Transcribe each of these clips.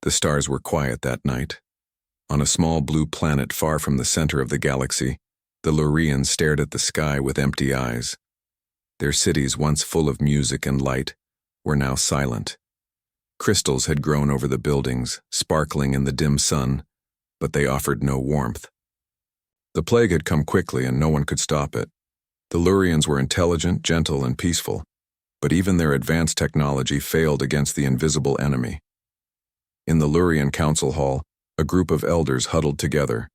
The stars were quiet that night. On a small blue planet far from the center of the galaxy, the Lurians stared at the sky with empty eyes. Their cities, once full of music and light, were now silent. Crystals had grown over the buildings, sparkling in the dim sun, but they offered no warmth. The plague had come quickly and no one could stop it. The Lurians were intelligent, gentle, and peaceful, but even their advanced technology failed against the invisible enemy. In the Lurian council hall, a group of elders huddled together.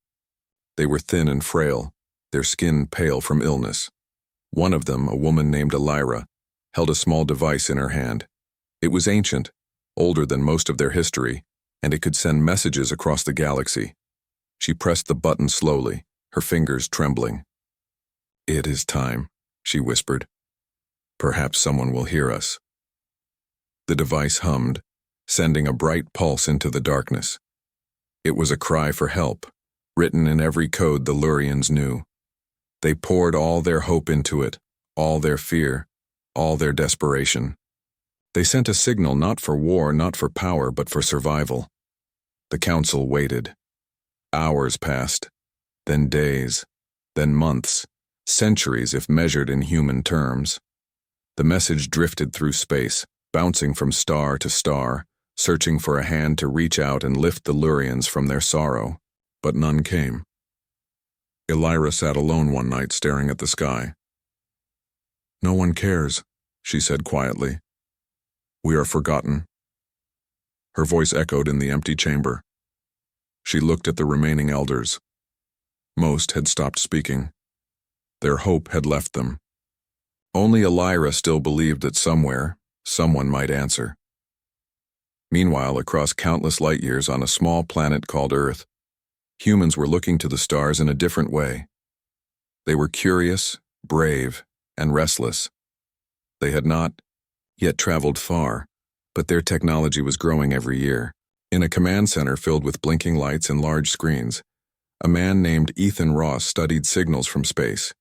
They were thin and frail, their skin pale from illness. One of them, a woman named Elira, held a small device in her hand. It was ancient, older than most of their history, and it could send messages across the galaxy. She pressed the button slowly, her fingers trembling. "It is time," she whispered. "Perhaps someone will hear us." The device hummed, sending a bright pulse into the darkness. It was a cry for help, written in every code the Lurians knew. They poured all their hope into it, all their fear, all their desperation. They sent a signal not for war, not for power, but for survival. The council waited. Hours passed, then days, then months, centuries if measured in human terms. The message drifted through space, bouncing from star to star, searching for a hand to reach out and lift the Lurians from their sorrow, but none came. Elira sat alone one night staring at the sky. "No one cares," she said quietly. "We are forgotten." Her voice echoed in the empty chamber. She looked at the remaining elders. Most had stopped speaking. Their hope had left them. Only Elira still believed that somewhere, someone might answer. Meanwhile, across countless light years on a small planet called Earth, humans were looking to the stars in a different way. They were curious, brave, and restless. They had not yet traveled far, but their technology was growing every year. In a command center filled with blinking lights and large screens, a man named Ethan Ross studied signals from space.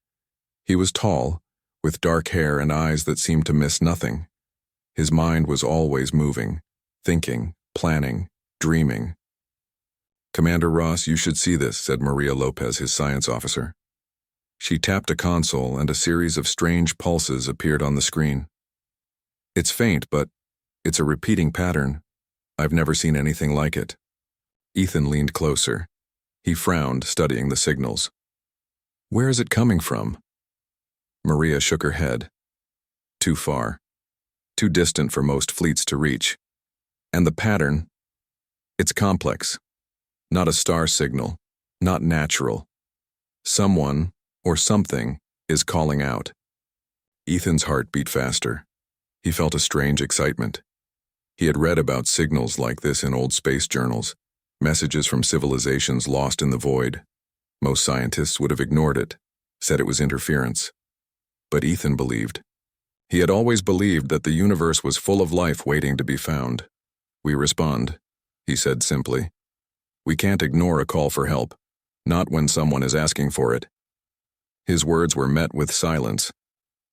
He was tall, with dark hair and eyes that seemed to miss nothing. His mind was always moving, thinking, planning, dreaming. "Commander Ross, you should see this," said Maria Lopez, his science officer. She tapped a console and a series of strange pulses appeared on the screen. "It's faint, but it's a repeating pattern. I've never seen anything like it." Ethan leaned closer. He frowned, studying the signals. "Where is it coming from?" Maria shook her head. "Too far. Too distant for most fleets to reach. And the pattern, it's complex. Not a star signal, not natural. Someone, or something, is calling out." Ethan's heart beat faster. He felt a strange excitement. He had read about signals like this in old space journals, messages from civilizations lost in the void. Most scientists would have ignored it, said it was interference. But Ethan believed. He had always believed that the universe was full of life waiting to be found. "We respond," he said simply. "We can't ignore a call for help, not when someone is asking for it." His words were met with silence.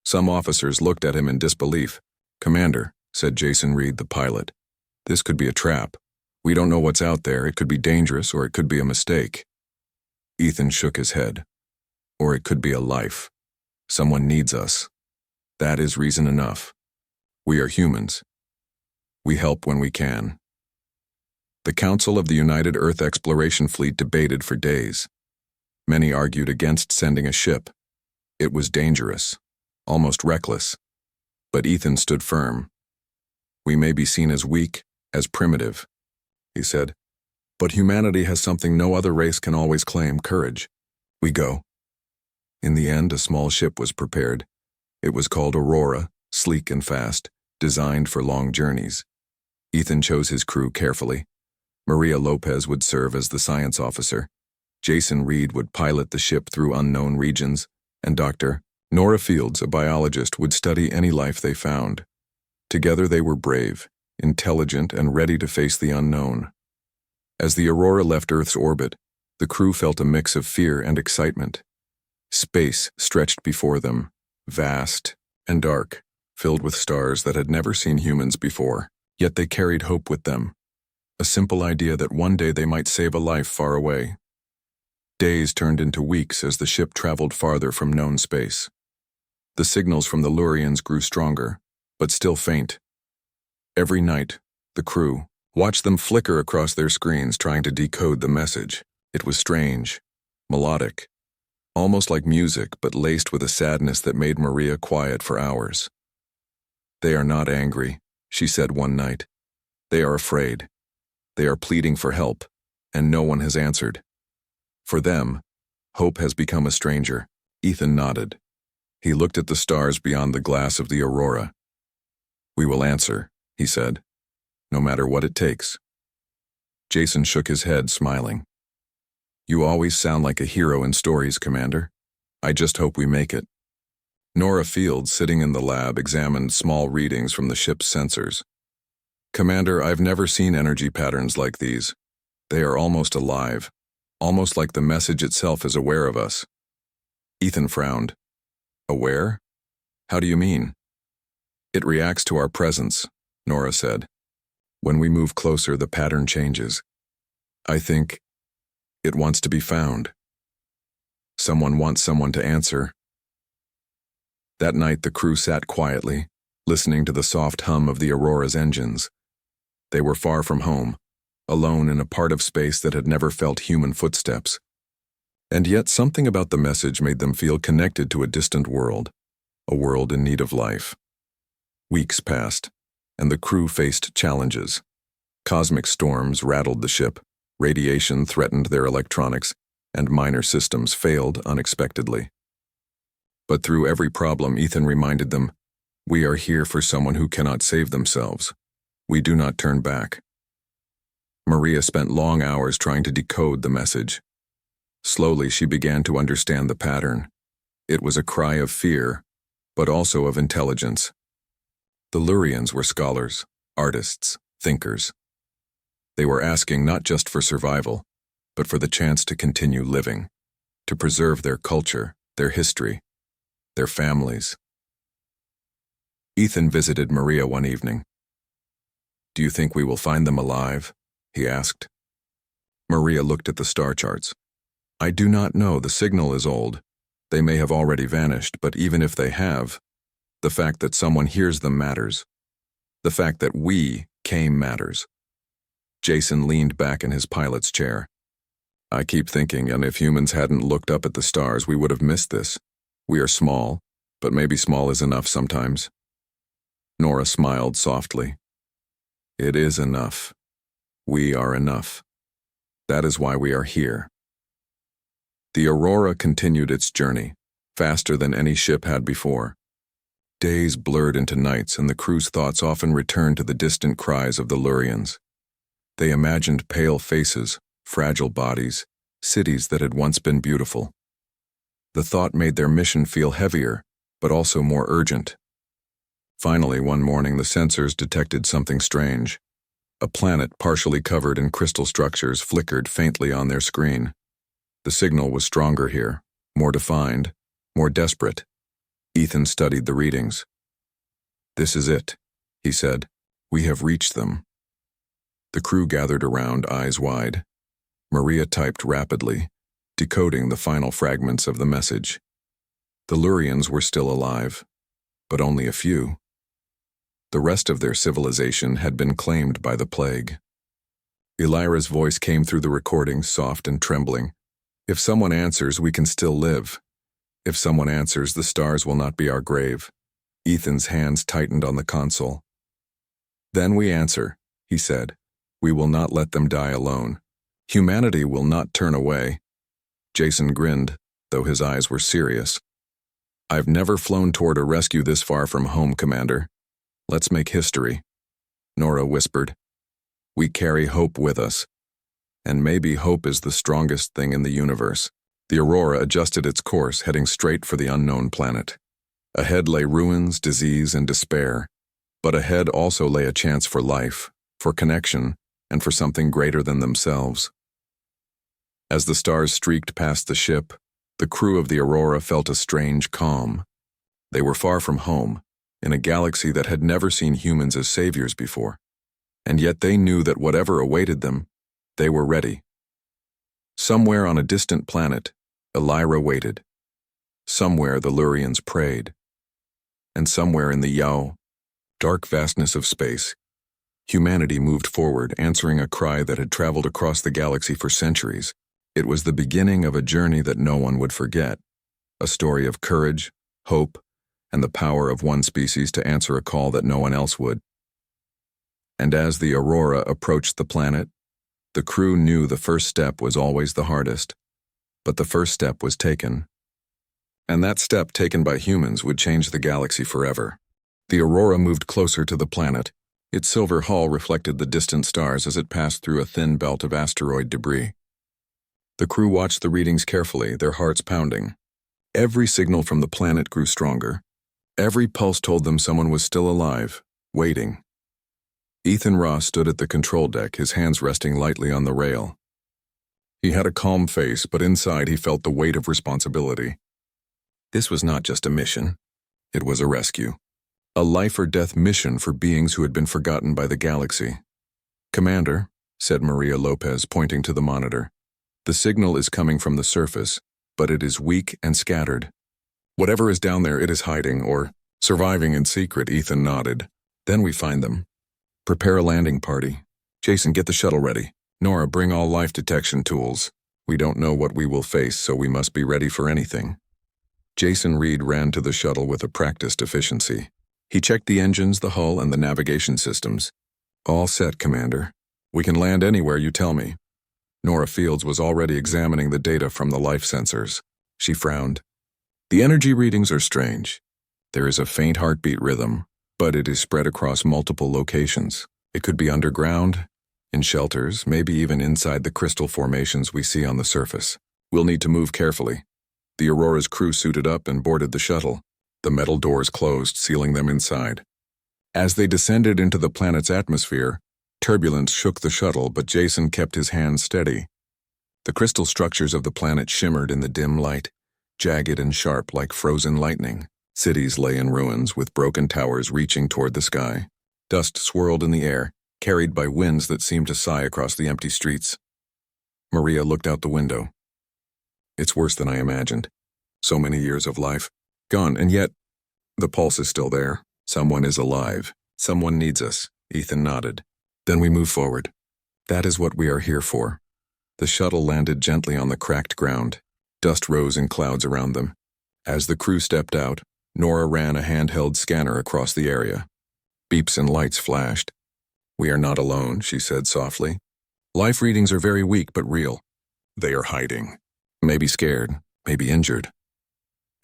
Some officers looked at him in disbelief. "Commander," said Jason Reed, the pilot, "this could be a trap. We don't know what's out there. It could be dangerous or it could be a mistake." Ethan shook his head. "Or it could be a life. Someone needs us. That is reason enough. We are humans. We help when we can." The Council of the United Earth Exploration Fleet debated for days. Many argued against sending a ship. It was dangerous, almost reckless. But Ethan stood firm. "We may be seen as weak, as primitive," he said, "but humanity has something no other race can always claim: courage. We go." In the end, a small ship was prepared. It was called Aurora, sleek and fast, designed for long journeys. Ethan chose his crew carefully. Maria Lopez would serve as the science officer. Jason Reed would pilot the ship through unknown regions, and Dr. Nora Fields, a biologist, would study any life they found. Together they were brave, intelligent, and ready to face the unknown. As the Aurora left Earth's orbit, the crew felt a mix of fear and excitement. Space stretched before them, vast and dark, filled with stars that had never seen humans before, yet they carried hope with them. A simple idea that one day they might save a life far away. Days turned into weeks as the ship traveled farther from known space. The signals from the Lurians grew stronger, but still faint. Every night, the crew watched them flicker across their screens trying to decode the message. It was strange, melodic, almost like music but laced with a sadness that made Maria quiet for hours. "They are not angry," she said one night. "They are afraid. They are pleading for help, and no one has answered. For them, hope has become a stranger." Ethan nodded. He looked at the stars beyond the glass of the aurora. "We will answer," he said, "no matter what it takes." Jason shook his head, smiling. "You always sound like a hero in stories, Commander. I just hope we make it." Nora Field, sitting in the lab, examined small readings from the ship's sensors. "Commander, I've never seen energy patterns like these. They are almost alive, almost like the message itself is aware of us." Ethan frowned. "Aware? How do you mean?" "It reacts to our presence," Nora said. "When we move closer, the pattern changes. I think it wants to be found. Someone wants someone to answer." That night, the crew sat quietly, listening to the soft hum of the Aurora's engines. They were far from home, alone in a part of space that had never felt human footsteps. And yet something about the message made them feel connected to a distant world, a world in need of life. Weeks passed, and the crew faced challenges. Cosmic storms rattled the ship, radiation threatened their electronics, and minor systems failed unexpectedly. But through every problem, Ethan reminded them, "We are here for someone who cannot save themselves. We do not turn back." Maria spent long hours trying to decode the message. Slowly, she began to understand the pattern. It was a cry of fear, but also of intelligence. The Lurians were scholars, artists, thinkers. They were asking not just for survival, but for the chance to continue living, to preserve their culture, their history, their families. Ethan visited Maria one evening. "Do you think we will find them alive?" he asked. Maria looked at the star charts. "I do not know. The signal is old. They may have already vanished, but even if they have, the fact that someone hears them matters. The fact that we came matters." Jason leaned back in his pilot's chair. "I keep thinking, and if humans hadn't looked up at the stars, we would have missed this. We are small, but maybe small is enough sometimes." Nora smiled softly. "It is enough. We are enough. That is why we are here." The Aurora continued its journey, faster than any ship had before. Days blurred into nights, and the crew's thoughts often returned to the distant cries of the Lurians. They imagined pale faces, fragile bodies, cities that had once been beautiful. The thought made their mission feel heavier, but also more urgent. Finally, one morning, the sensors detected something strange. A planet partially covered in crystal structures flickered faintly on their screen. The signal was stronger here, more defined, more desperate. Ethan studied the readings. "This is it," he said. "We have reached them." The crew gathered around, eyes wide. Maria typed rapidly, decoding the final fragments of the message. The Lurians were still alive, but only a few. The rest of their civilization had been claimed by the plague. Elira's voice came through the recording, soft and trembling. "If someone answers, we can still live. If someone answers, the stars will not be our grave." Ethan's hands tightened on the console. "Then we answer," he said. "We will not let them die alone. Humanity will not turn away." Jason grinned, though his eyes were serious. "I've never flown toward a rescue this far from home, Commander. Let's make history." Nora whispered. "We carry hope with us. And maybe hope is the strongest thing in the universe." The Aurora adjusted its course, heading straight for the unknown planet. Ahead lay ruins, disease, and despair. But ahead also lay a chance for life, for connection, and for something greater than themselves. As the stars streaked past the ship, the crew of the Aurora felt a strange calm. They were far from home, in a galaxy that had never seen humans as saviors before. And yet they knew that whatever awaited them, they were ready. Somewhere on a distant planet, Elira waited. Somewhere the Lurians prayed. And somewhere in the dark vastness of space, humanity moved forward, answering a cry that had traveled across the galaxy for centuries. It was the beginning of a journey that no one would forget, a story of courage, hope, and the power of one species to answer a call that no one else would. And as the Aurora approached the planet, the crew knew the first step was always the hardest, but the first step was taken. And that step taken by humans would change the galaxy forever. The Aurora moved closer to the planet. Its silver hull reflected the distant stars as it passed through a thin belt of asteroid debris. The crew watched the readings carefully, their hearts pounding. Every signal from the planet grew stronger. Every pulse told them someone was still alive, waiting. Ethan Ross stood at the control deck, his hands resting lightly on the rail. He had a calm face, but inside he felt the weight of responsibility. This was not just a mission. It was a rescue. A life-or-death mission for beings who had been forgotten by the galaxy. "Commander," said Maria Lopez, pointing to the monitor, "the signal is coming from the surface, but it is weak and scattered. Whatever is down there, it is hiding or surviving in secret." Ethan nodded. "Then we find them. Prepare a landing party. Jason, get the shuttle ready. Nora, bring all life detection tools. We don't know what we will face, so we must be ready for anything." Jason Reed ran to the shuttle with a practiced efficiency. He checked the engines, the hull, and the navigation systems. "All set, Commander. We can land anywhere you tell me." Nora Fields was already examining the data from the life sensors. She frowned. "The energy readings are strange. There is a faint heartbeat rhythm, but it is spread across multiple locations. It could be underground, in shelters, maybe even inside the crystal formations we see on the surface. We'll need to move carefully." The Aurora's crew suited up and boarded the shuttle. The metal doors closed, sealing them inside. As they descended into the planet's atmosphere, turbulence shook the shuttle, but Jason kept his hands steady. The crystal structures of the planet shimmered in the dim light, jagged and sharp like frozen lightning. Cities lay in ruins, with broken towers reaching toward the sky. Dust swirled in the air, carried by winds that seemed to sigh across the empty streets. Maria looked out the window. "It's worse than I imagined. So many years of life gone, and yet the pulse is still there. Someone is alive. Someone needs us." Ethan nodded. "Then we move forward. That is what we are here for." The shuttle landed gently on the cracked ground. Dust rose in clouds around them. As the crew stepped out, Nora ran a handheld scanner across the area. Beeps and lights flashed. "We are not alone," she said softly. "Life readings are very weak but real. They are hiding. Maybe scared, maybe injured."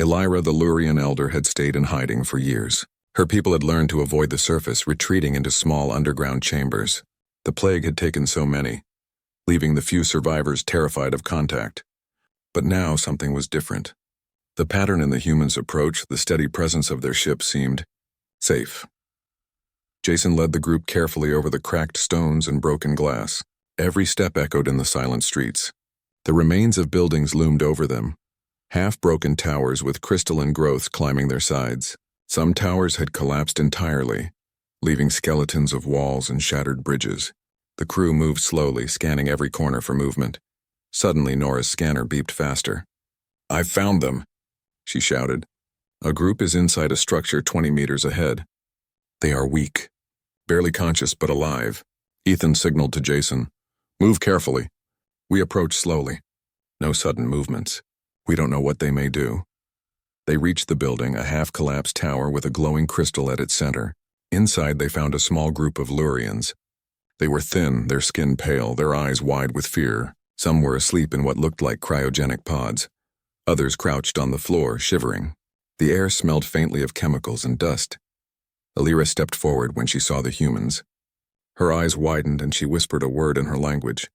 Elira, the Lurian elder, had stayed in hiding for years. Her people had learned to avoid the surface, retreating into small underground chambers. The plague had taken so many, leaving the few survivors terrified of contact. But now something was different. The pattern in the humans' approach, the steady presence of their ship seemed safe. Jason led the group carefully over the cracked stones and broken glass. Every step echoed in the silent streets. The remains of buildings loomed over them, half-broken towers with crystalline growths climbing their sides. Some towers had collapsed entirely, leaving skeletons of walls and shattered bridges. The crew moved slowly, scanning every corner for movement. Suddenly, Nora's scanner beeped faster. "I've found them," she shouted. "A group is inside a structure 20 meters ahead. They are weak, barely conscious but alive." Ethan signaled to Jason, "Move carefully." We approached slowly. No sudden movements. We don't know what they may do. They reached the building, a half-collapsed tower with a glowing crystal at its center. Inside, they found a small group of Lurians. They were thin, their skin pale, their eyes wide with fear. Some were asleep in what looked like cryogenic pods. Others crouched on the floor, shivering. The air smelled faintly of chemicals and dust. Elira stepped forward when she saw the humans. Her eyes widened and she whispered a word in her language.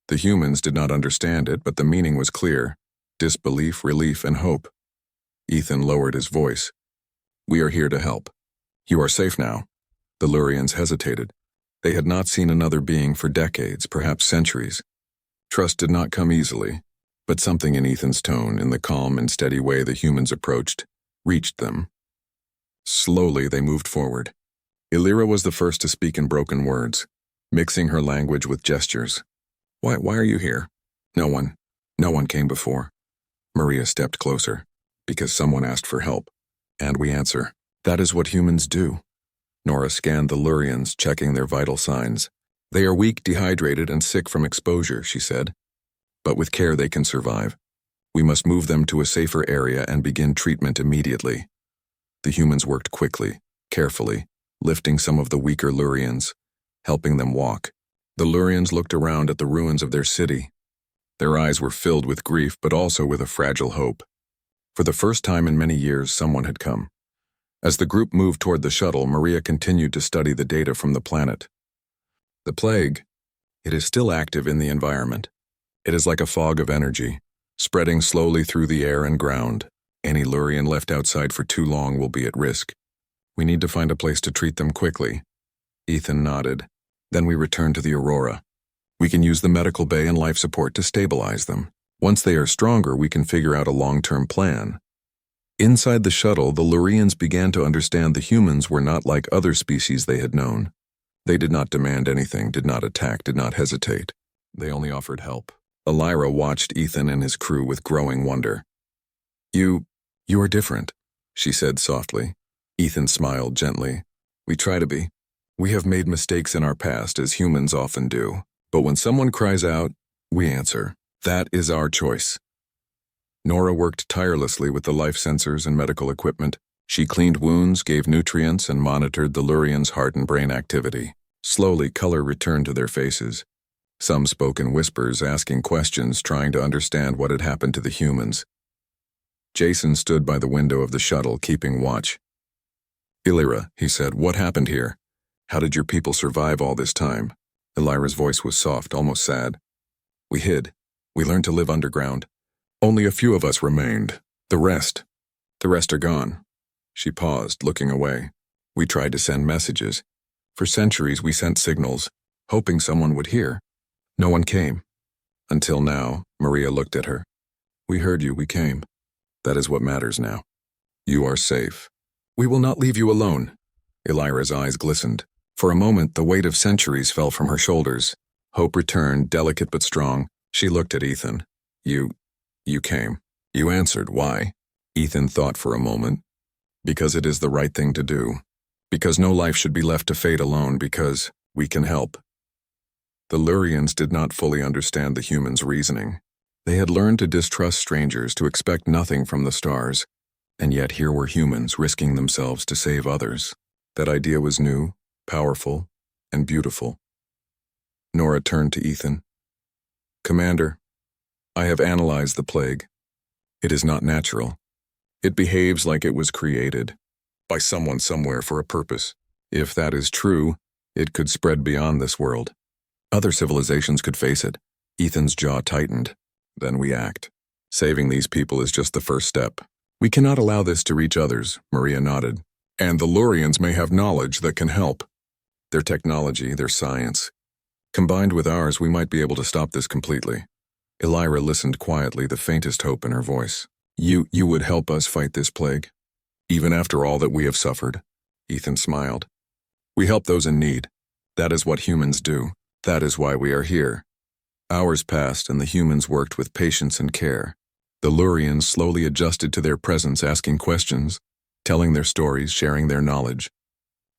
The humans did not understand it, but the meaning was clear: disbelief, relief, and hope. Ethan lowered his voice. "We are here to help. You are safe now." The Lurians hesitated. They had not seen another being for decades, perhaps centuries. Trust did not come easily, but something in Ethan's tone, in the calm and steady way the humans approached, reached them. Slowly they moved forward. Illyra was the first to speak in broken words, mixing her language with gestures. Why are you here? No one came before. Maria stepped closer. Because someone asked for help. And we answer. That is what humans do. Nora scanned the Lurians, checking their vital signs. They are weak, dehydrated, and sick from exposure, she said. But with care they can survive. We must move them to a safer area and begin treatment immediately. The humans worked quickly, carefully, lifting some of the weaker Lurians, helping them walk. The Lurians looked around at the ruins of their city. Their eyes were filled with grief, but also with a fragile hope. For the first time in many years, someone had come. As the group moved toward the shuttle, Maria continued to study the data from the planet. The plague, it is still active in the environment. It is like a fog of energy, spreading slowly through the air and ground. Any Lurian left outside for too long will be at risk. We need to find a place to treat them quickly. Ethan nodded. Then we returned to the Aurora. We can use the medical bay and life support to stabilize them. Once they are stronger, we can figure out a long-term plan. Inside the shuttle, the Lurians began to understand the humans were not like other species they had known. They did not demand anything, did not attack, did not hesitate. They only offered help. Illyra watched Ethan and his crew with growing wonder. You are different, she said softly. Ethan smiled gently. We try to be. We have made mistakes in our past, as humans often do. But when someone cries out, we answer. That is our choice. Nora worked tirelessly with the life sensors and medical equipment. She cleaned wounds, gave nutrients, and monitored the Lurians' heart and brain activity. Slowly, color returned to their faces. Some spoke in whispers, asking questions, trying to understand what had happened to the humans. Jason stood by the window of the shuttle, keeping watch. Illyra, he said, what happened here? How did your people survive all this time? Illyra's voice was soft, almost sad. We hid. We learned to live underground. Only a few of us remained. The rest are gone. She paused, looking away. We tried to send messages. For centuries we sent signals, hoping someone would hear. No one came. Until now, Maria looked at her. We heard you, we came. That is what matters now. You are safe. We will not leave you alone. Illyra's eyes glistened. For a moment, the weight of centuries fell from her shoulders. Hope returned, delicate but strong. She looked at Ethan. You came. You answered. Why? Ethan thought for a moment. Because it is the right thing to do. Because no life should be left to fate alone. Because we can help. The Lurians did not fully understand the humans' reasoning. They had learned to distrust strangers, to expect nothing from the stars. And yet here were humans risking themselves to save others. That idea was new, powerful, and beautiful. Nora turned to Ethan. Commander, I have analyzed the plague. It is not natural. It behaves like it was created, by someone somewhere for a purpose. If that is true, it could spread beyond this world. Other civilizations could face it. Ethan's jaw tightened. Then we act. Saving these people is just the first step. We cannot allow this to reach others, Maria nodded. And the Lurians may have knowledge that can help. Their technology, their science. Combined with ours, we might be able to stop this completely. Illyra listened quietly, the faintest hope in her voice. You would help us fight this plague? Even after all that we have suffered? Ethan smiled. We help those in need. That is what humans do. That is why we are here. Hours passed and the humans worked with patience and care. The Lurians slowly adjusted to their presence, asking questions, telling their stories, sharing their knowledge.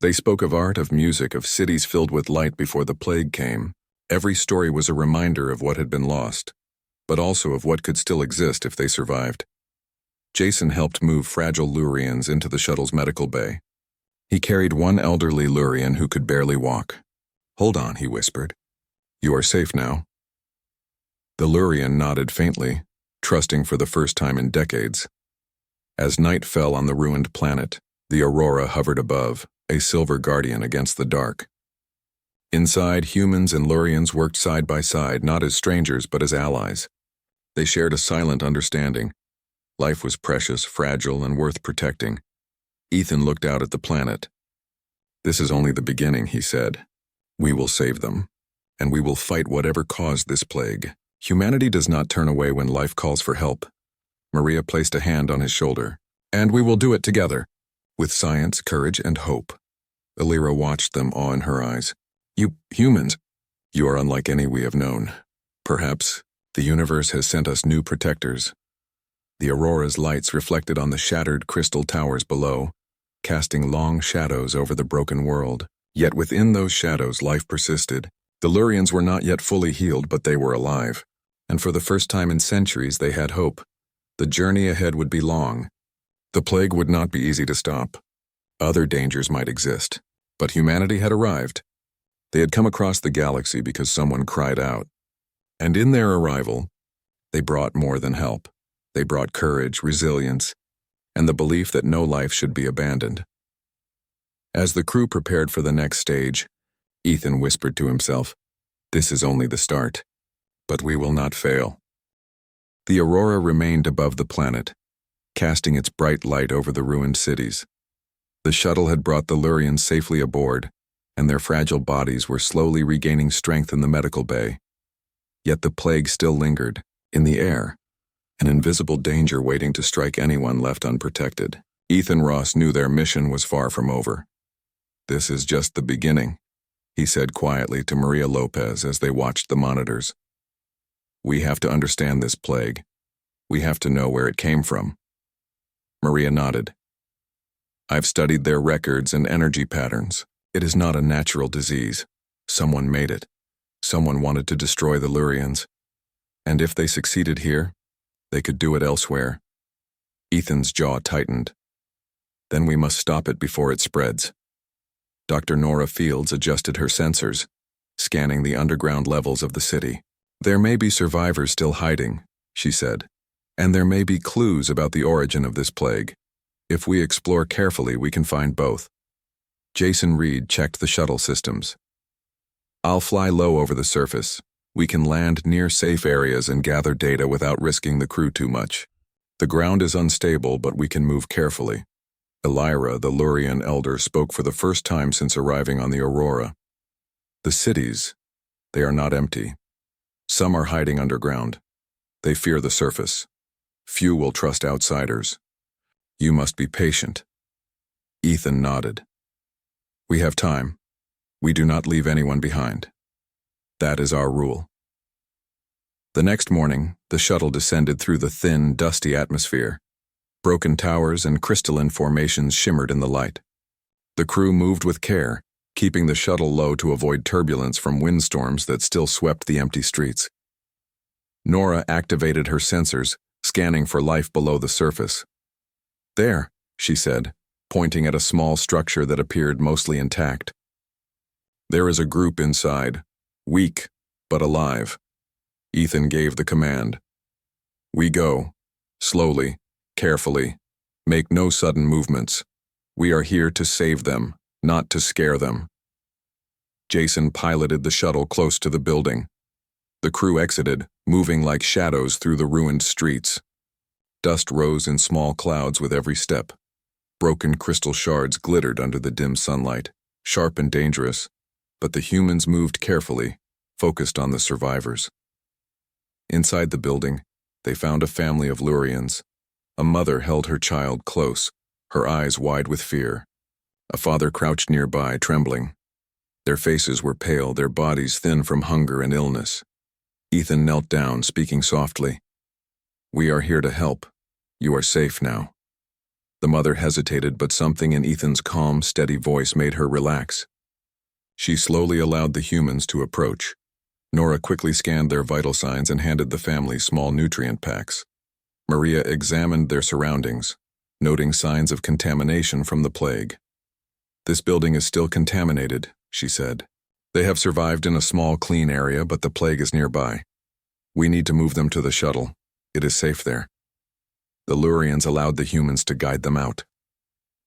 They spoke of art, of music, of cities filled with light before the plague came. Every story was a reminder of what had been lost, but also of what could still exist if they survived. Jason helped move fragile Lurians into the shuttle's medical bay. He carried one elderly Lurian who could barely walk. Hold on, he whispered. You are safe now. The Lurian nodded faintly, trusting for the first time in decades. As night fell on the ruined planet, the Aurora hovered above, a silver guardian against the dark. Inside, humans and Lurians worked side by side, not as strangers but as allies. They shared a silent understanding. Life was precious, fragile, and worth protecting. Ethan looked out at the planet. This is only the beginning, he said. We will save them, and we will fight whatever caused this plague. Humanity does not turn away when life calls for help. Maria placed a hand on his shoulder. And we will do it together, with science, courage, and hope. Alira watched them, awe in her eyes. You humans, you are unlike any we have known. Perhaps the universe has sent us new protectors. The aurora's lights reflected on the shattered crystal towers below, casting long shadows over the broken world. Yet within those shadows life persisted. The Lurians were not yet fully healed, but they were alive. And for the first time in centuries they had hope. The journey ahead would be long. The plague would not be easy to stop. Other dangers might exist, but humanity had arrived. They had come across the galaxy because someone cried out. And in their arrival, they brought more than help. They brought courage, resilience, and the belief that no life should be abandoned. As the crew prepared for the next stage, Ethan whispered to himself, "This is only the start, but we will not fail." The aurora remained above the planet, casting its bright light over the ruined cities. The shuttle had brought the Lurians safely aboard, and their fragile bodies were slowly regaining strength in the medical bay. Yet the plague still lingered, in the air, an invisible danger waiting to strike anyone left unprotected. Ethan Ross knew their mission was far from over. "This is just the beginning," he said quietly to Maria Lopez as they watched the monitors. "We have to understand this plague. We have to know where it came from." Maria nodded. "I've studied their records and energy patterns. It is not a natural disease. Someone made it. Someone wanted to destroy the Lurians. And if they succeeded here, they could do it elsewhere." Ethan's jaw tightened. "Then we must stop it before it spreads." Dr. Nora Fields adjusted her sensors, scanning the underground levels of the city. "There may be survivors still hiding," she said, "and there may be clues about the origin of this plague. If we explore carefully, we can find both." Jason Reed checked the shuttle systems. "I'll fly low over the surface. We can land near safe areas and gather data without risking the crew too much. The ground is unstable, but we can move carefully." Elira, the Lurian elder, spoke for the first time since arriving on the Aurora. "The cities, they are not empty. Some are hiding underground. They fear the surface. Few will trust outsiders. You must be patient." Ethan nodded. "We have time. We do not leave anyone behind. That is our rule." The next morning, the shuttle descended through the thin, dusty atmosphere. Broken towers and crystalline formations shimmered in the light. The crew moved with care, keeping the shuttle low to avoid turbulence from windstorms that still swept the empty streets. Nora activated her sensors, scanning for life below the surface. "There," she said, pointing at a small structure that appeared mostly intact. "There is a group inside, weak but alive." Ethan gave the command. "We go, slowly, carefully. Make no sudden movements. We are here to save them, not to scare them." Jason piloted the shuttle close to the building. The crew exited, moving like shadows through the ruined streets. Dust rose in small clouds with every step. Broken crystal shards glittered under the dim sunlight, sharp and dangerous, but the humans moved carefully, focused on the survivors. Inside the building, they found a family of Lurians. A mother held her child close, her eyes wide with fear. A father crouched nearby, trembling. Their faces were pale, their bodies thin from hunger and illness. Ethan knelt down, speaking softly. "We are here to help. You are safe now." The mother hesitated, but something in Ethan's calm, steady voice made her relax. She slowly allowed the humans to approach. Nora quickly scanned their vital signs and handed the family small nutrient packs. Maria examined their surroundings, noting signs of contamination from the plague. "This building is still contaminated," she said. "They have survived in a small, clean area, but the plague is nearby. We need to move them to the shuttle. It is safe there." The Lurians allowed the humans to guide them out.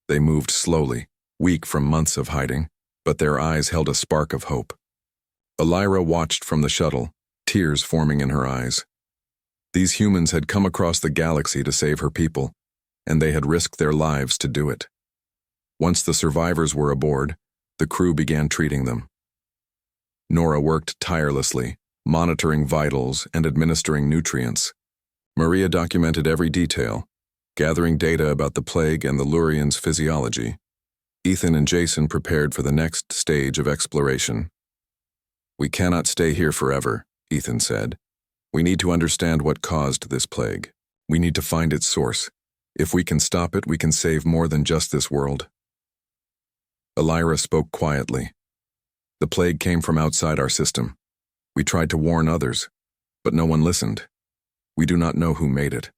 They moved slowly, weak from months of hiding, but their eyes held a spark of hope. Elira watched from the shuttle, tears forming in her eyes. These humans had come across the galaxy to save her people, and they had risked their lives to do it. Once the survivors were aboard, the crew began treating them. Nora worked tirelessly, monitoring vitals and administering nutrients. Maria documented every detail, gathering data about the plague and the Lurians' physiology. Ethan and Jason prepared for the next stage of exploration. "We cannot stay here forever," Ethan said. "We need to understand what caused this plague. We need to find its source. If we can stop it, we can save more than just this world." Elira spoke quietly. "The plague came from outside our system. We tried to warn others, but no one listened. We do not know who made it,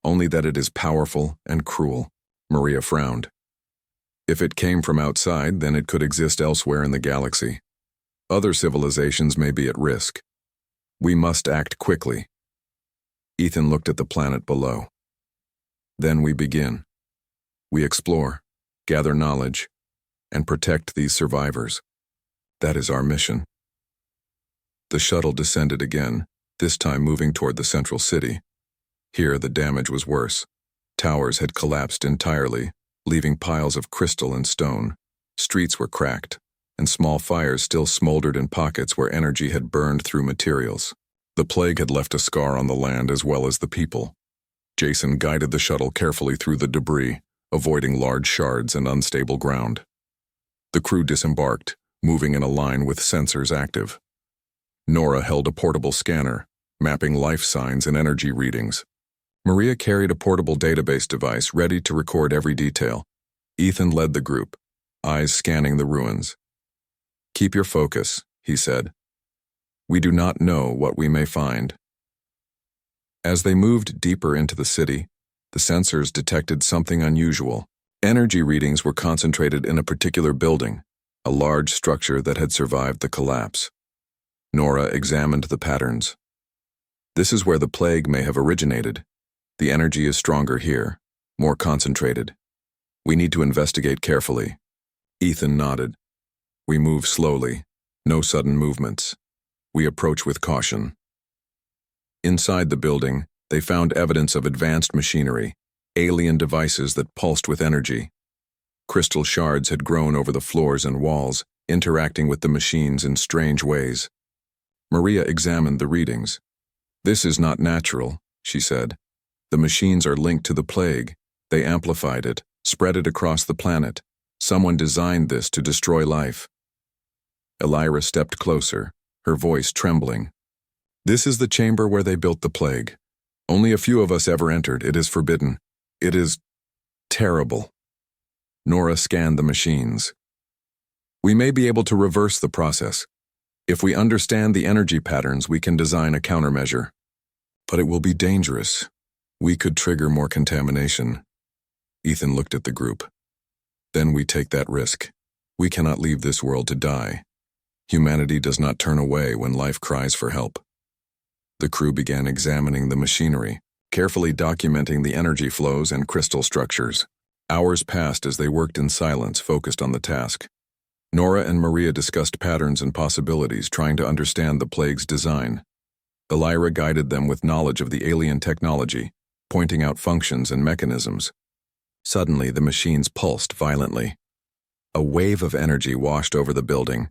only that it is powerful and cruel." Maria frowned. "If it came from outside, then it could exist elsewhere in the galaxy. Other civilizations may be at risk. We must act quickly." Ethan looked at the planet below. "Then we begin. We explore, gather knowledge, and protect these survivors. That is our mission." The shuttle descended again, this time moving toward the central city. Here the damage was worse. Towers had collapsed entirely, leaving piles of crystal and stone. Streets were cracked, and small fires still smoldered in pockets where energy had burned through materials. The plague had left a scar on the land as well as the people. Jason guided the shuttle carefully through the debris, avoiding large shards and unstable ground. The crew disembarked, moving in a line with sensors active. Nora held a portable scanner, mapping life signs and energy readings. Maria carried a portable database device ready to record every detail. Ethan led the group, eyes scanning the ruins. "Keep your focus," he said. "We do not know what we may find." As they moved deeper into the city, the sensors detected something unusual. Energy readings were concentrated in a particular building, a large structure that had survived the collapse. Nora examined the patterns. "This is where the plague may have originated. The energy is stronger here, more concentrated. We need to investigate carefully." Ethan nodded. "We move slowly, no sudden movements. We approach with caution." Inside the building, they found evidence of advanced machinery, alien devices that pulsed with energy. Crystal shards had grown over the floors and walls, interacting with the machines in strange ways. Maria examined the readings. "This is not natural," she said. "The machines are linked to the plague. They amplified it, spread it across the planet. Someone designed this to destroy life." Elira stepped closer, her voice trembling. "This is the chamber where they built the plague. Only a few of us ever entered. It is forbidden. It is terrible." Nora scanned the machines. "We may be able to reverse the process. If we understand the energy patterns, we can design a countermeasure. But it will be dangerous. We could trigger more contamination." Ethan looked at the group. "Then we take that risk. We cannot leave this world to die. Humanity does not turn away when life cries for help." The crew began examining the machinery, carefully documenting the energy flows and crystal structures. Hours passed as they worked in silence, focused on the task. Nora and Maria discussed patterns and possibilities, trying to understand the plague's design. Elira guided them with knowledge of the alien technology, pointing out functions and mechanisms. Suddenly, the machines pulsed violently. A wave of energy washed over the building.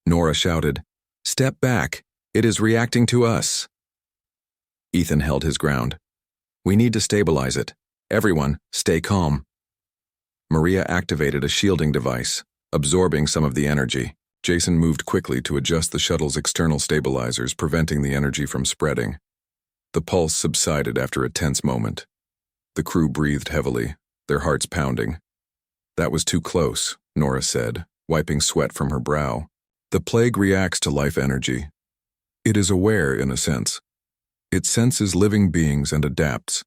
Nora shouted, "Step back! It is reacting to us!" Ethan held his ground. "We need to stabilize it. Everyone, stay calm." Maria activated a shielding device, absorbing some of the energy. Jason moved quickly to adjust the shuttle's external stabilizers, preventing the energy from spreading. The pulse subsided after a tense moment. The crew breathed heavily, their hearts pounding. "That was too close," Nora said, wiping sweat from her brow. "The plague reacts to life energy. It is aware, in a sense. It senses living beings and adapts."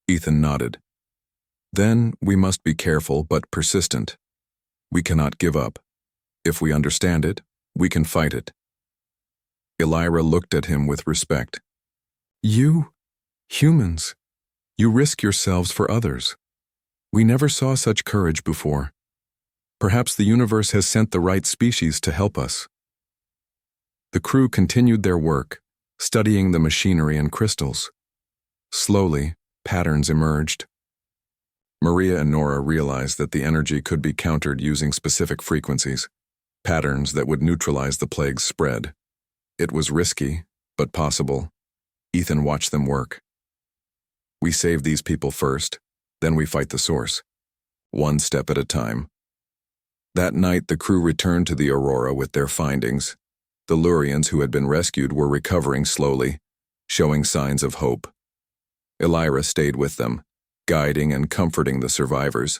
Ethan nodded. "Then we must be careful but persistent. We cannot give up. If we understand it, we can fight it." Elira looked at him with respect. "You, humans, you risk yourselves for others. We never saw such courage before. Perhaps the universe has sent the right species to help us." The crew continued their work, studying the machinery and crystals. Slowly, patterns emerged. Maria and Nora realized that the energy could be countered using specific frequencies, patterns that would neutralize the plague's spread. It was risky, but possible. Ethan watched them work. "We save these people first, then we fight the source. One step at a time." That night, the crew returned to the Aurora with their findings. The Lurians who had been rescued were recovering slowly, showing signs of hope. Elira stayed with them, guiding and comforting the survivors.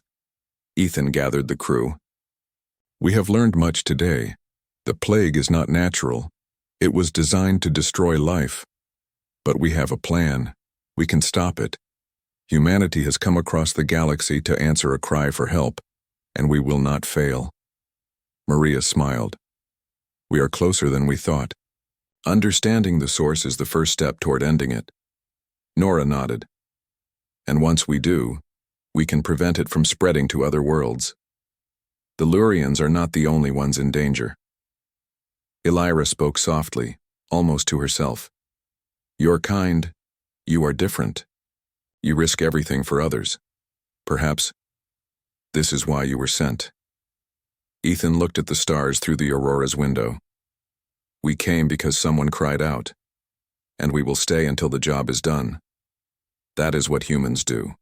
Ethan gathered the crew. We have learned much today. The plague is not natural. It was designed to destroy life. But we have a plan. We can stop it. Humanity has come across the galaxy to answer a cry for help, and we will not fail. Maria smiled. We are closer than we thought. Understanding the source is the first step toward ending it. Nora nodded. And once we do, we can prevent it from spreading to other worlds. The Lurians are not the only ones in danger. Elira spoke softly, almost to herself. Your kind, you are different. You risk everything for others. Perhaps this is why you were sent. Ethan looked at the stars through the Aurora's window. We came because someone cried out, and we will stay until the job is done. That is what humans do.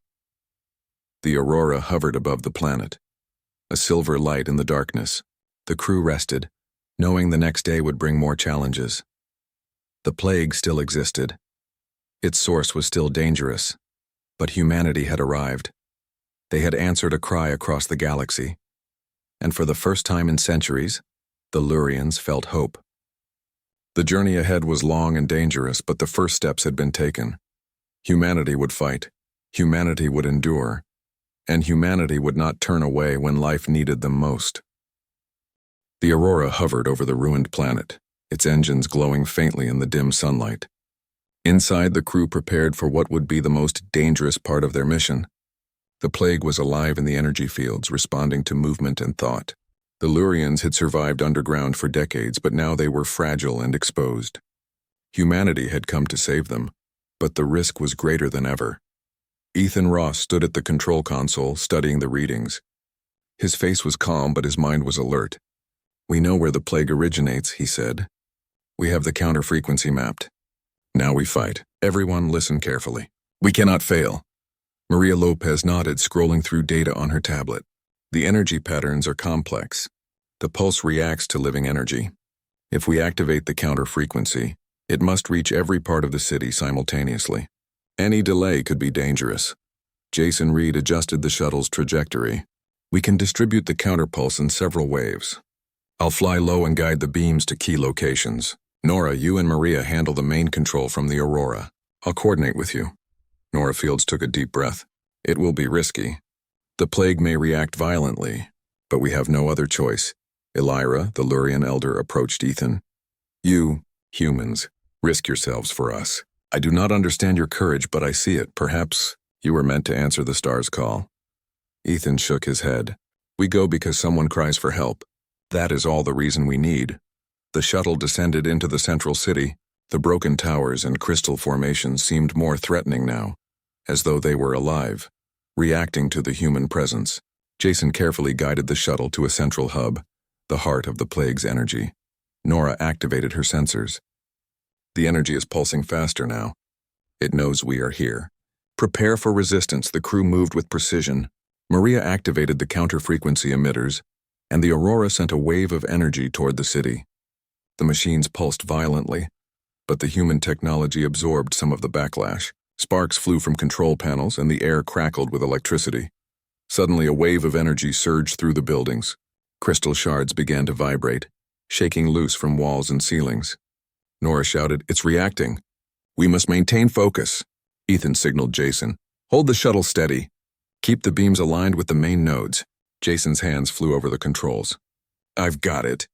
The Aurora hovered above the planet, a silver light in the darkness. The crew rested, knowing the next day would bring more challenges. The plague still existed. Its source was still dangerous, but humanity had arrived. They had answered a cry across the galaxy, and for the first time in centuries, the Lurians felt hope. The journey ahead was long and dangerous, but the first steps had been taken. Humanity would fight, humanity would endure, and humanity would not turn away when life needed them most. The Aurora hovered over the ruined planet, its engines glowing faintly in the dim sunlight. Inside, the crew prepared for what would be the most dangerous part of their mission. The plague was alive in the energy fields, responding to movement and thought. The Lurians had survived underground for decades, but now they were fragile and exposed. Humanity had come to save them, but the risk was greater than ever. Ethan Ross stood at the control console, studying the readings. His face was calm, but his mind was alert. We know where the plague originates, he said. We have the counter-frequency mapped. Now we fight. Everyone listen carefully. We cannot fail. Maria Lopez nodded, scrolling through data on her tablet. The energy patterns are complex. The pulse reacts to living energy. If we activate the counter-frequency, it must reach every part of the city simultaneously. Any delay could be dangerous. Jason Reed adjusted the shuttle's trajectory. We can distribute the counterpulse in several waves. I'll fly low and guide the beams to key locations. Nora, you and Maria handle the main control from the Aurora. I'll coordinate with you. Nora Fields took a deep breath. It will be risky. The plague may react violently, but we have no other choice. Elira, the Lurian elder, approached Ethan. You, humans, risk yourselves for us. I do not understand your courage, but I see it. Perhaps you were meant to answer the star's call. Ethan shook his head. We go because someone cries for help. That is all the reason we need. The shuttle descended into the central city. The broken towers and crystal formations seemed more threatening now, as though they were alive, reacting to the human presence. Jason carefully guided the shuttle to a central hub, the heart of the plague's energy. Nora activated her sensors. The energy is pulsing faster now. It knows we are here. Prepare for resistance. The crew moved with precision. Maria activated the counter-frequency emitters, and the Aurora sent a wave of energy toward the city. The machines pulsed violently, but the human technology absorbed some of the backlash. Sparks flew from control panels, and the air crackled with electricity. Suddenly, a wave of energy surged through the buildings. Crystal shards began to vibrate, shaking loose from walls and ceilings. Nora shouted, "It's reacting. We must maintain focus." Ethan signaled Jason, "Hold the shuttle steady. Keep the beams aligned with the main nodes." Jason's hands flew over the controls. "I've got it."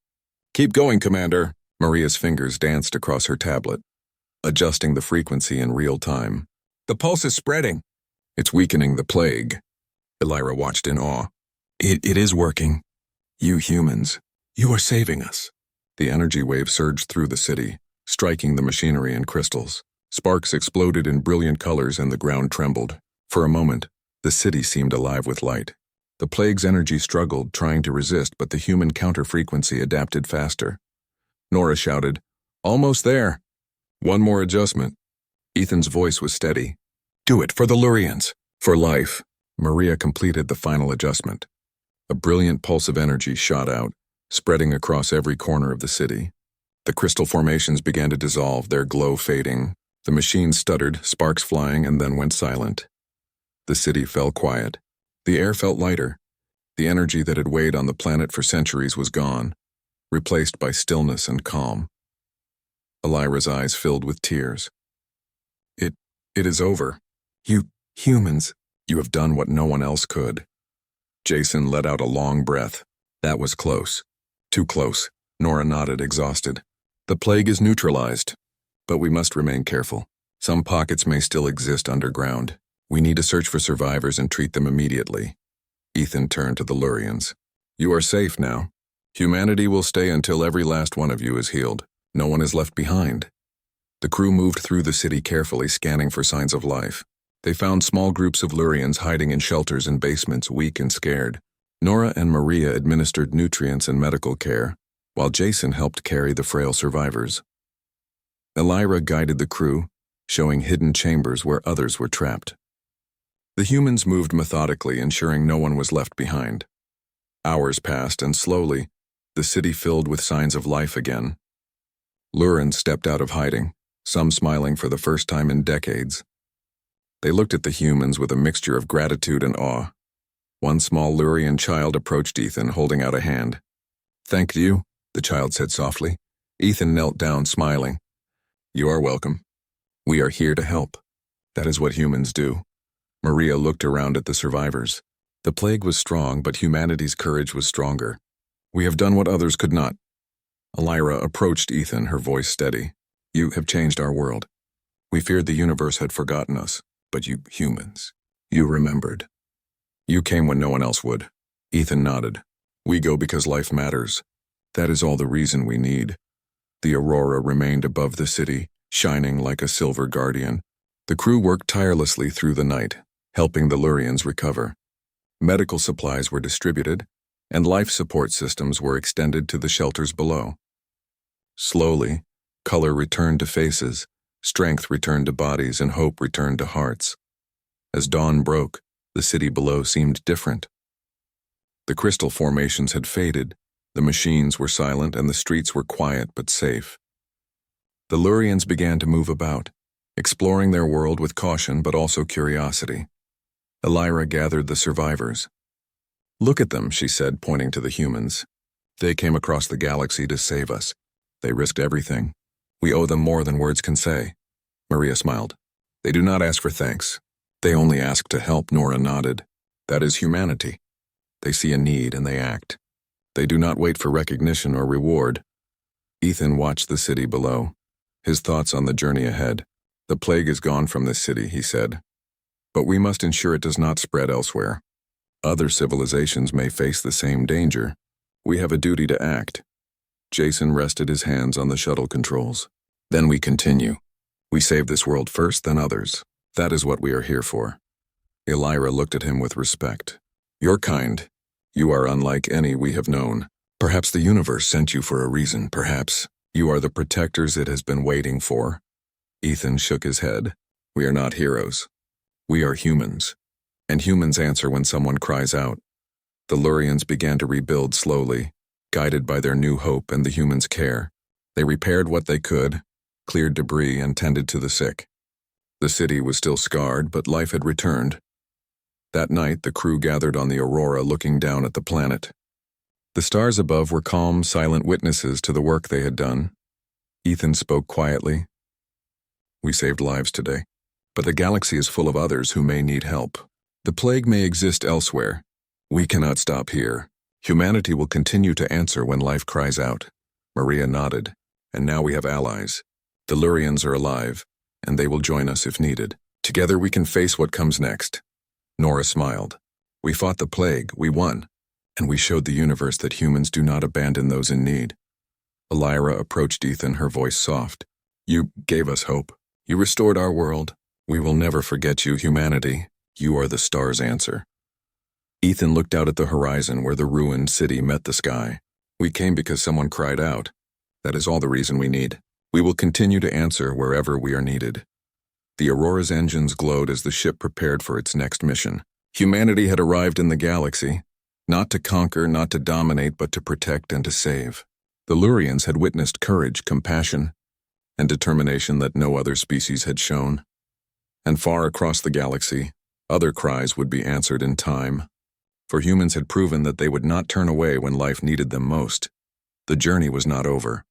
"Keep going, Commander." Maria's fingers danced across her tablet, adjusting the frequency in real time. "The pulse is spreading." "It's weakening the plague." Elira watched in awe. It is working. You humans, you are saving us." The energy wave surged through the city, striking the machinery and crystals. Sparks exploded in brilliant colors and the ground trembled. For a moment, the city seemed alive with light. The plague's energy struggled, trying to resist, but the human counter-frequency adapted faster. Nora shouted, "Almost there." "One more adjustment." Ethan's voice was steady. "Do it for the Lurians. For life." Maria completed the final adjustment. A brilliant pulse of energy shot out, spreading across every corner of the city. The crystal formations began to dissolve, their glow fading. The machines stuttered, sparks flying, and then went silent. The city fell quiet. The air felt lighter. The energy that had weighed on the planet for centuries was gone, replaced by stillness and calm. Elira's eyes filled with tears. It is over. You humans, you have done what no one else could. Jason let out a long breath. That was close. Too close. Nora nodded, exhausted. The plague is neutralized, but we must remain careful. Some pockets may still exist underground. We need to search for survivors and treat them immediately. Ethan turned to the Lurians. You are safe now. Humanity will stay until every last one of you is healed. No one is left behind. The crew moved through the city carefully, scanning for signs of life. They found small groups of Lurians hiding in shelters and basements, weak and scared. Nora and Maria administered nutrients and medical care, while Jason helped carry the frail survivors. Elira guided the crew, showing hidden chambers where others were trapped. The humans moved methodically, ensuring no one was left behind. Hours passed, and slowly, the city filled with signs of life again. Lurians stepped out of hiding, some smiling for the first time in decades. They looked at the humans with a mixture of gratitude and awe. One small Lurian child approached Ethan, holding out a hand. Thank you, the child said softly. Ethan knelt down, smiling. You are welcome. We are here to help. That is what humans do. Maria looked around at the survivors. The plague was strong, but humanity's courage was stronger. We have done what others could not. Elira approached Ethan, her voice steady. You have changed our world. We feared the universe had forgotten us, but you humans, you remembered. You came when no one else would. Ethan nodded. We go because life matters. That is all the reason we need. The aurora remained above the city, shining like a silver guardian. The crew worked tirelessly through the night, helping the Lurians recover. Medical supplies were distributed, and life support systems were extended to the shelters below. Slowly, color returned to faces, strength returned to bodies, and hope returned to hearts. As dawn broke, the city below seemed different. The crystal formations had faded, the machines were silent, and the streets were quiet but safe. The Lurians began to move about, exploring their world with caution but also curiosity. Elira gathered the survivors. Look at them, she said, pointing to the humans. They came across the galaxy to save us. They risked everything. We owe them more than words can say. Maria smiled. They do not ask for thanks. They only ask to help, Nora nodded. That is humanity. They see a need and they act. They do not wait for recognition or reward. Ethan watched the city below, his thoughts on the journey ahead. The plague is gone from this city, he said. But we must ensure it does not spread elsewhere. Other civilizations may face the same danger. We have a duty to act. Jason rested his hands on the shuttle controls. Then we continue. We save this world first, then others. That is what we are here for. Elira looked at him with respect. Your kind. You are unlike any we have known. Perhaps the universe sent you for a reason. Perhaps you are the protectors it has been waiting for. Ethan shook his head. We are not heroes. We are humans. And humans answer when someone cries out. The Lurians began to rebuild slowly, guided by their new hope and the humans' care. They repaired what they could, cleared debris, and tended to the sick. The city was still scarred, but life had returned. That night, the crew gathered on the aurora, looking down at the planet. The stars above were calm, silent witnesses to the work they had done. Ethan spoke quietly. We saved lives today, but the galaxy is full of others who may need help. The plague may exist elsewhere. We cannot stop here. Humanity will continue to answer when life cries out. Maria nodded. And now we have allies. The Lurians are alive, and they will join us if needed. Together we can face what comes next. Nora smiled. We fought the plague, we won, and we showed the universe that humans do not abandon those in need. Elira approached Ethan, her voice soft. You gave us hope. You restored our world. We will never forget you, humanity. You are the stars' answer. Ethan looked out at the horizon where the ruined city met the sky. We came because someone cried out. That is all the reason we need. We will continue to answer wherever we are needed. The Aurora's engines glowed as the ship prepared for its next mission. Humanity had arrived in the galaxy, Not to conquer, not to dominate, but to protect and to save. The Lurians had witnessed courage, compassion, and determination that no other species had shown. And far across the galaxy, other cries would be answered in time. For humans had proven that they would not turn away when life needed them most. The journey was not over.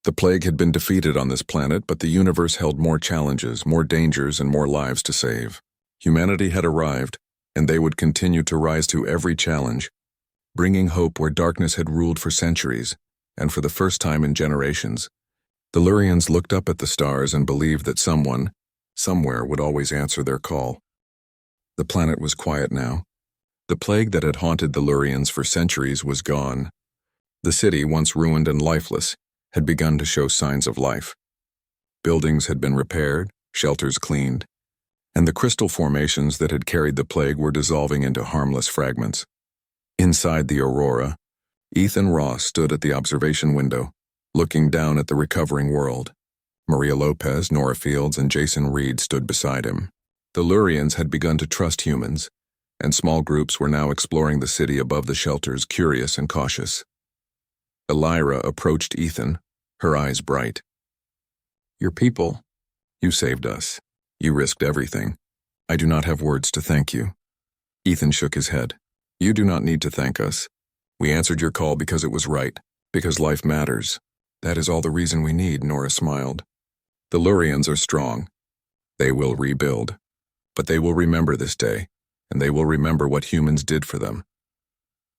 The plague had been defeated on this planet, but the universe held more challenges, more dangers, and more lives to save. Humanity had arrived, and they would continue to rise to every challenge, bringing hope where darkness had ruled for centuries, and for the first time in generations. The Lurians looked up at the stars and believed that someone, somewhere, would always answer their call. The planet was quiet now. The plague that had haunted the Lurians for centuries was gone. The city, once ruined and lifeless, had begun to show signs of life. Buildings had been repaired, shelters cleaned, and the crystal formations that had carried the plague were dissolving into harmless fragments. Inside the Aurora, Ethan Ross stood at the observation window, looking down at the recovering world. Maria Lopez, Nora Fields, and Jason Reed stood beside him. The Lurians had begun to trust humans, and small groups were now exploring the city above the shelters, curious and cautious. Elira approached Ethan, her eyes bright. "Your people, you saved us. You risked everything. I do not have words to thank you." Ethan shook his head. "You do not need to thank us. We answered your call because it was right, because life matters. That is all the reason we need," Nora smiled. "The Lurians are strong. They will rebuild. But they will remember this day, and they will remember what humans did for them."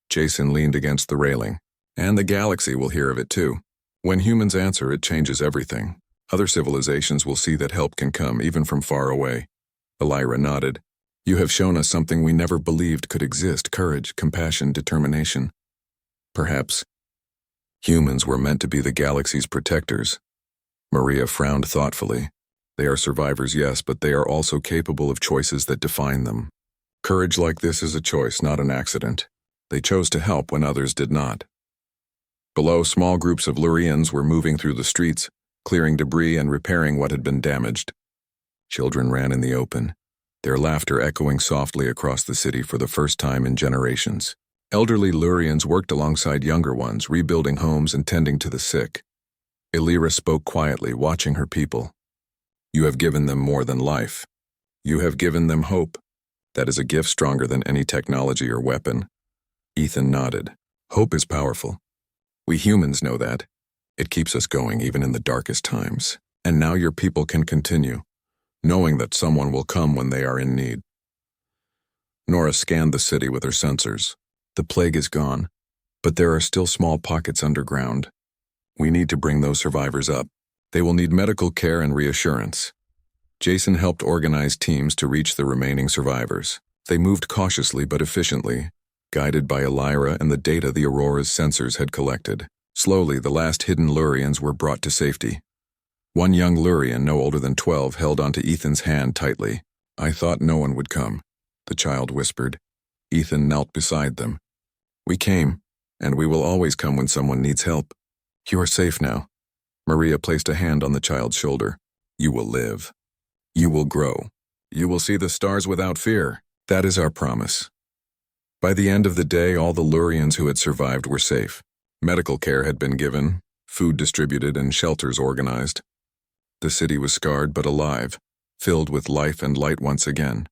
Jason leaned against the railing. "And the galaxy will hear of it too. When humans answer, it changes everything. Other civilizations will see that help can come even from far away." Elira nodded. "You have shown us something we never believed could exist: courage, compassion, determination. Perhaps humans were meant to be the galaxy's protectors." Maria frowned thoughtfully. "They are survivors, yes, but they are also capable of choices that define them. Courage like this is a choice, not an accident. They chose to help when others did not." Below, small groups of Lurians were moving through the streets, clearing debris and repairing what had been damaged. Children ran in the open, their laughter echoing softly across the city for the first time in generations. Elderly Lurians worked alongside younger ones, rebuilding homes and tending to the sick. Elira spoke quietly, watching her people. "You have given them more than life. You have given them hope. That is a gift stronger than any technology or weapon." Ethan nodded. "Hope is powerful. We humans know that. It keeps us going even in the darkest times. And now your people can continue, knowing that someone will come when they are in need." Nora scanned the city with her sensors. "The plague is gone, but there are still small pockets underground. We need to bring those survivors up. They will need medical care and reassurance." Jason helped organize teams to reach the remaining survivors. They moved cautiously but efficiently, guided by Elira and the data the Aurora's sensors had collected. Slowly, the last hidden Lurians were brought to safety. One young Lurian, no older than 12, held onto Ethan's hand tightly. "I thought no one would come," the child whispered. Ethan knelt beside them. "We came, and we will always come when someone needs help. You are safe now." Maria placed a hand on the child's shoulder. "You will live. You will grow. You will see the stars without fear. That is our promise." By the end of the day, all the Lurians who had survived were safe. Medical care had been given, food distributed, and shelters organized. The city was scarred but alive, filled with life and light once again.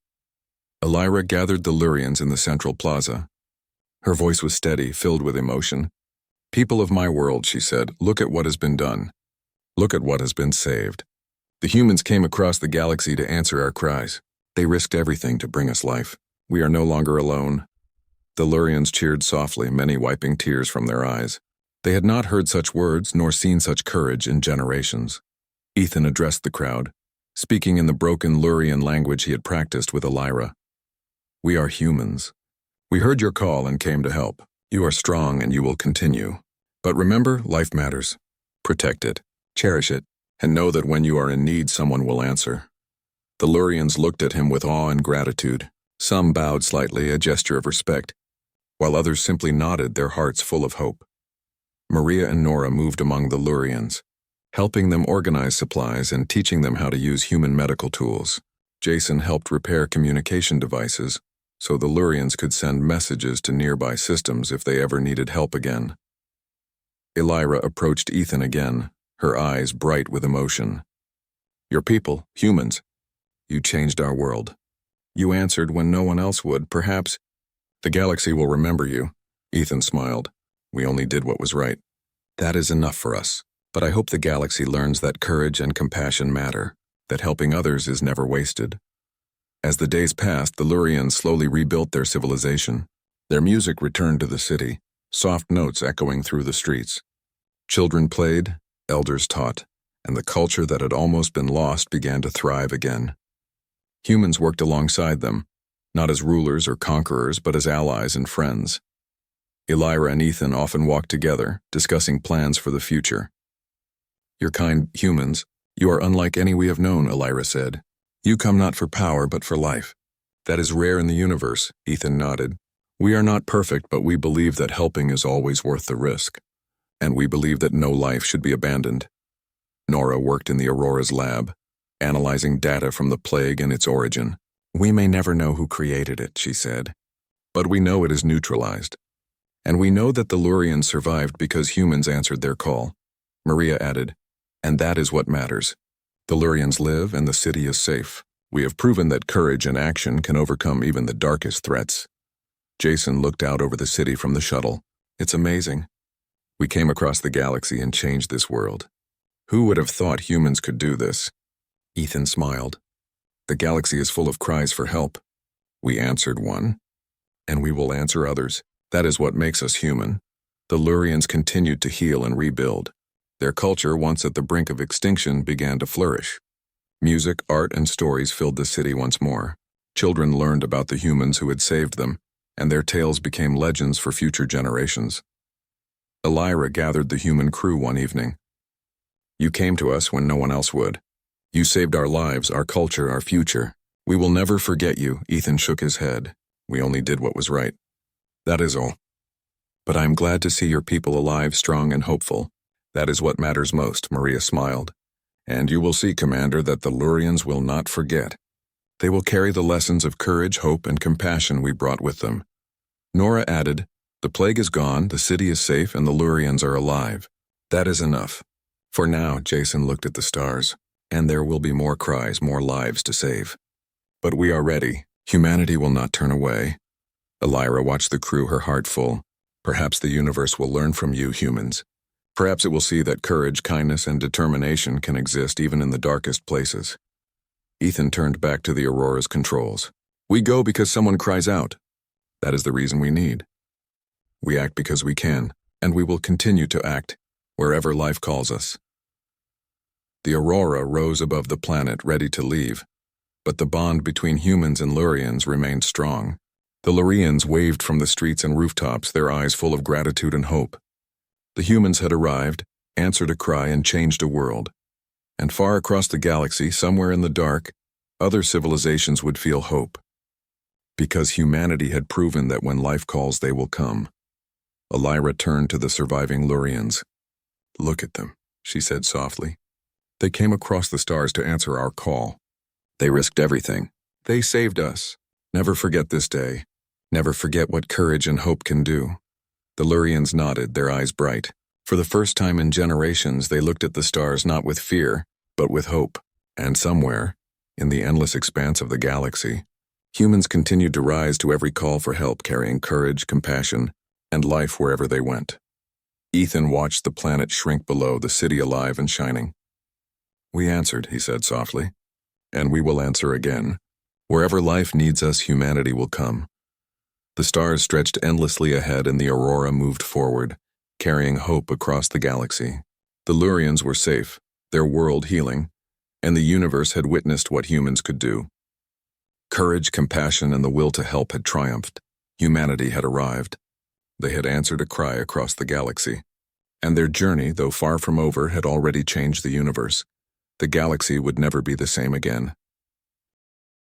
Elira gathered the Lurians in the central plaza. Her voice was steady, filled with emotion. "People of my world," she said, "look at what has been done. Look at what has been saved. The humans came across the galaxy to answer our cries. They risked everything to bring us life. We are no longer alone." The Lurians cheered softly, many wiping tears from their eyes. They had not heard such words nor seen such courage in generations. Ethan addressed the crowd, speaking in the broken Lurian language he had practiced with Elira. "We are humans. We heard your call and came to help. You are strong and you will continue. But remember, life matters. Protect it, cherish it, and know that when you are in need, someone will answer." The Lurians looked at him with awe and gratitude. Some bowed slightly, a gesture of respect, while others simply nodded, their hearts full of hope. Maria and Nora moved among the Lurians, helping them organize supplies and teaching them how to use human medical tools. Jason helped repair communication devices, so the Lurians could send messages to nearby systems if they ever needed help again. Elira approached Ethan again, her eyes bright with emotion. "Your people, humans. You changed our world. You answered when no one else would. Perhaps the galaxy will remember you." Ethan smiled. "We only did what was right. That is enough for us. But I hope the galaxy learns that courage and compassion matter, that helping others is never wasted." As the days passed, the Lurians slowly rebuilt their civilization. Their music returned to the city, soft notes echoing through the streets. Children played, elders taught, and the culture that had almost been lost began to thrive again. Humans worked alongside them, not as rulers or conquerors, but as allies and friends. Elira and Ethan often walked together, discussing plans for the future. "Your kind humans, you are unlike any we have known," Elira said. "You come not for power, but for life. That is rare in the universe," Ethan nodded. "We are not perfect, but we believe that helping is always worth the risk. And we believe that no life should be abandoned." Nora worked in the Aurora's lab, analyzing data from the plague and its origin. "We may never know who created it," she said, "but we know it is neutralized. And we know that the Lurians survived because humans answered their call." Maria added, "And that is what matters. The Lurians live and the city is safe. We have proven that courage and action can overcome even the darkest threats." Jason looked out over the city from the shuttle. "It's amazing. We came across the galaxy and changed this world. Who would have thought humans could do this?" Ethan smiled. "The galaxy is full of cries for help. We answered one, and we will answer others. That is what makes us human." The Lurians continued to heal and rebuild. Their culture, once at the brink of extinction, began to flourish. Music, art, and stories filled the city once more. Children learned about the humans who had saved them, and their tales became legends for future generations. Elira gathered the human crew one evening. "You came to us when no one else would. You saved our lives, our culture, our future. We will never forget you." Ethan shook his head. "We only did what was right. That is all. But I am glad to see your people alive, strong, and hopeful. That is what matters most," Maria smiled. "And you will see, Commander, that the Lurians will not forget. They will carry the lessons of courage, hope, and compassion we brought with them." Nora added, "The plague is gone, the city is safe, and the Lurians are alive. That is enough. For now." Jason looked at the stars. "And there will be more cries, more lives to save. But we are ready. Humanity will not turn away." Elira watched the crew, her heart full. "Perhaps the universe will learn from you, humans. Perhaps it will see that courage, kindness, and determination can exist even in the darkest places." Ethan turned back to the Aurora's controls. "We go because someone cries out. That is the reason we need. We act because we can, and we will continue to act, wherever life calls us." The Aurora rose above the planet, ready to leave, but the bond between humans and Lurians remained strong. The Lurians waved from the streets and rooftops, their eyes full of gratitude and hope. The humans had arrived, answered a cry, and changed a world. And far across the galaxy, somewhere in the dark, other civilizations would feel hope. Because humanity had proven that when life calls, they will come. Elira turned to the surviving Lurians. "Look at them," she said softly. "They came across the stars to answer our call. They risked everything. They saved us. Never forget this day. Never forget what courage and hope can do." The Lurians nodded, their eyes bright. For the first time in generations, they looked at the stars not with fear, but with hope. And somewhere, in the endless expanse of the galaxy, humans continued to rise to every call for help, carrying courage, compassion, and life wherever they went. Ethan watched the planet shrink below, the city alive and shining. "We answered," he said softly, "and we will answer again. Wherever life needs us, humanity will come." The stars stretched endlessly ahead, and the Aurora moved forward, carrying hope across the galaxy. The Lurians were safe, their world healing, and the universe had witnessed what humans could do. Courage, compassion, and the will to help had triumphed. Humanity had arrived. They had answered a cry across the galaxy. And their journey, though far from over, had already changed the universe. The galaxy would never be the same again.